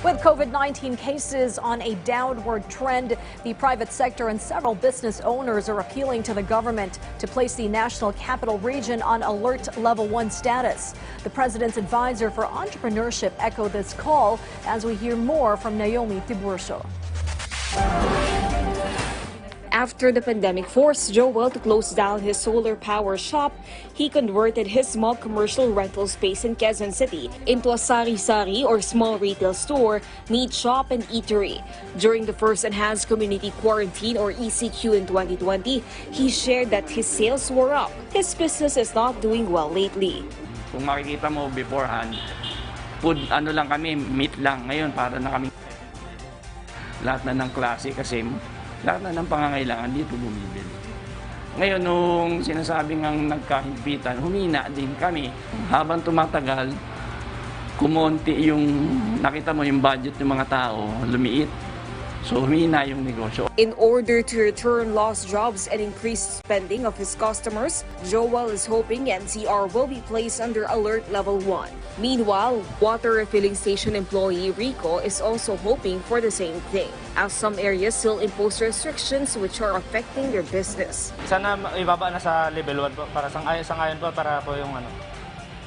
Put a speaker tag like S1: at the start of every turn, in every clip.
S1: With COVID-19 cases on a downward trend, the private sector and several business owners are appealing to the government to place the National Capital Region on Alert Level 1 status. The president's advisor for entrepreneurship echoed this call as we hear more from Naomi Tiburcio.
S2: After the pandemic forced Joel to close down his solar power shop, he converted his small commercial rental space in Quezon City into a sari-sari or small retail store, meat shop and eatery. During the first enhanced community quarantine or ECQ in 2020, he shared that his sales were up. His business is not doing well lately.
S3: Kung makikita mo beforehand, food lang kami, meat lang. Ngayon para na kami lahat na ng klase kasi lahat na ng pangangailangan dito bumibili. Ngayon, nung sinasabing ang nagkahigpitan, humina din kami. Habang tumatagal, kumonti yung, nakita mo yung budget ng mga tao, lumiit. So, humina yung negosyo.
S2: In order to return lost jobs and increase spending of his customers, Joel is hoping NCR will be placed under Alert Level 1. Meanwhile, water refilling station employee Rico is also hoping for the same thing, as some areas still impose restrictions which are affecting their business.
S4: Sana ibaba na sa level 1 po, para sangayon po, para po yung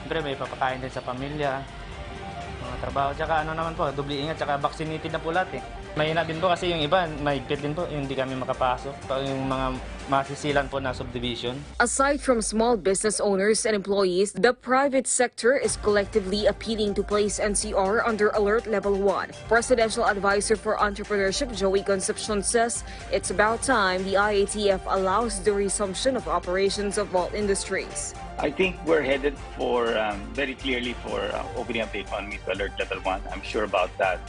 S4: siyempre may papakain din sa pamilya, mga trabaho, tsaka naman po, doble ingat, tsaka vaccinated na po lahat eh. Mahina din po kasi yung iba, mahigpit din po, yung hindi kami makapasok, yung mga masisilan po na subdivision.
S2: Aside from small business owners and employees, the private sector is collectively appealing to place NCR under Alert Level 1. Presidential Advisor for Entrepreneurship Joey Concepcion says it's about time the IATF allows the resumption of operations of all industries.
S5: I think we're headed for, very clearly for opening up the economy to Alert Level 1. I'm sure about that.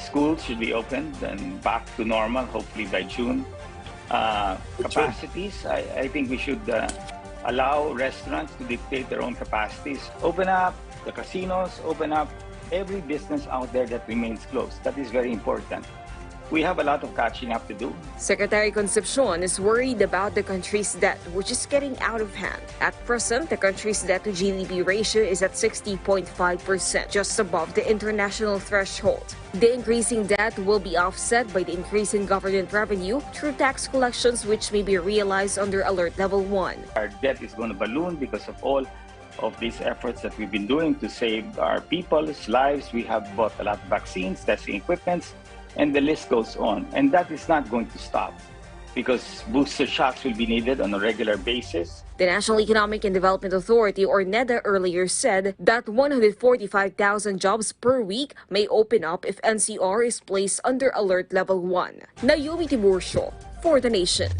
S5: Schools should be opened and back to normal, hopefully by June. Capacities, I think we should allow restaurants to dictate their own capacities. Open up the casinos, open up every business out there that remains closed. That is very important. We have a lot of catching up to do.
S2: Secretary Concepcion is worried about the country's debt, which is getting out of hand. At present, the country's debt to GDP ratio is at 60.5%, just above the international threshold. The increasing debt will be offset by the increase in government revenue through tax collections, which may be realized under Alert Level 1.
S5: Our debt is going to balloon because of all of these efforts that we've been doing to save our people's lives. We have bought a lot of vaccines, testing equipments, and the list goes on. And that is not going to stop because booster shots will be needed on a regular basis.
S2: The National Economic and Development Authority, or NEDA, earlier said that 145,000 jobs per week may open up if NCR is placed under Alert Level 1. Naomi Tiburcio for The Nation.